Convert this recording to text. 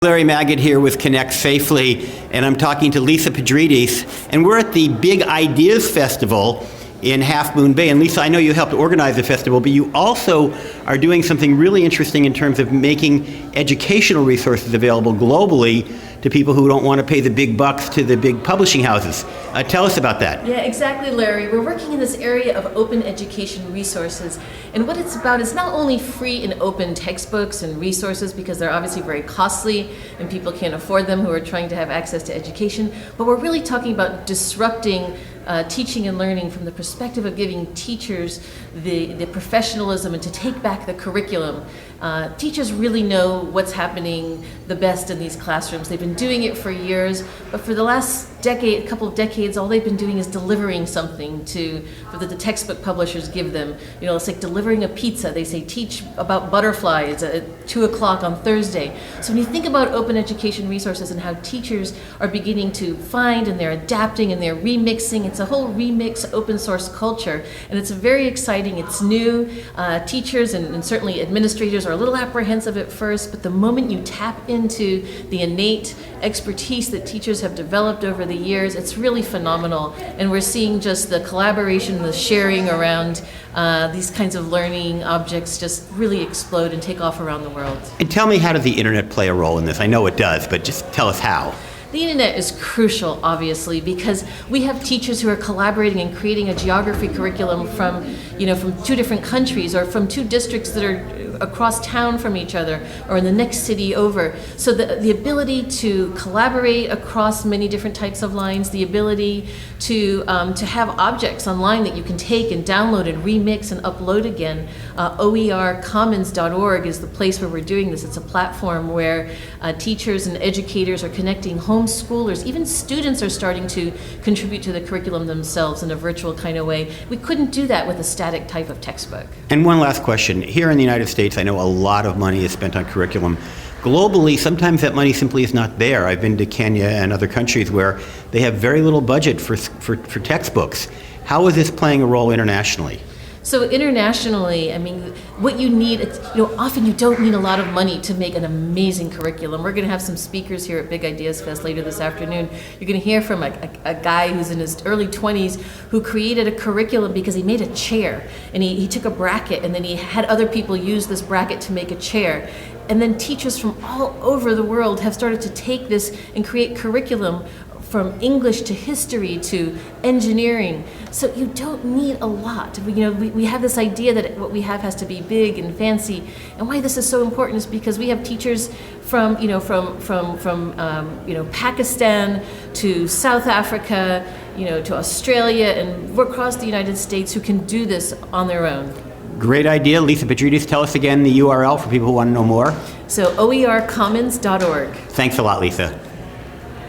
Larry Maggot here with Connect Safely, and I'm talking to Lisa Petrides, and we're at the Big Ideas Festival in Half Moon Bay. And Lisa, I know you helped organize the festival, but you also are doing something really interesting in terms of making educational resources available globally to people who don't want to pay the big bucks to the big publishing houses. Tell us about that. Yeah, exactly, Larry. We're working in this area of open education resources. And what it's about is not only free and open textbooks and resources, because they're obviously very costly and people can't afford them who are trying to have access to education, but we're really talking about disrupting teaching and learning from the perspective of giving teachers the professionalism and to take back the curriculum. Teachers really know what's happening the best in these classrooms. They've been doing it for years, but for the last couple of decades, all they've been doing is delivering something that the textbook publishers give them. You know, it's like delivering a pizza. They say, teach about butterflies at 2 o'clock on Thursday. So when you think about open education resources and how teachers are beginning to find and they're adapting and they're remixing, it's a whole remix open source culture, and it's very exciting. It's new. Teachers and certainly administrators are a little apprehensive at first, but the moment you tap into the innate expertise that teachers have developed over the years, it's really phenomenal. And we're seeing just the collaboration, the sharing around these kinds of learning objects just really explode and take off around the world. And tell me, how does the internet play a role in this? I know it does, but just tell us how. The internet is crucial, obviously, because we have teachers who are collaborating and creating a geography curriculum from two different countries or from two districts that are across town from each other or in the next city over. So the ability to collaborate across many different types of lines, the ability to have objects online that you can take and download and remix and upload again. OERcommons.org is the place where we're doing this. It's a platform where teachers and educators are connecting homeschoolers. Even students are starting to contribute to the curriculum themselves in a virtual kind of way. We couldn't do that with a static type of textbook. And one last question. Here in the United States, I know a lot of money is spent on curriculum. Globally, sometimes that money simply is not there. I've been to Kenya and other countries where they have very little budget for textbooks. How is this playing a role internationally? So internationally, I mean, what you need, often you don't need a lot of money to make an amazing curriculum. We're going to have some speakers here at Big Ideas Fest later this afternoon. You're going to hear from a guy who's in his early 20s who created a curriculum because he made a chair. And he took a bracket and then he had other people use this bracket to make a chair. And then teachers from all over the world have started to take this and create curriculum from English to history to engineering. So you don't need a lot. We have this idea that what we have has to be big and fancy. And why this is so important is because we have teachers from Pakistan to South Africa, to Australia and across the United States who can do this on their own. Great idea. Lisa Petrides, tell us again the URL for people who want to know more. So OERcommons.org. Thanks a lot, Lisa.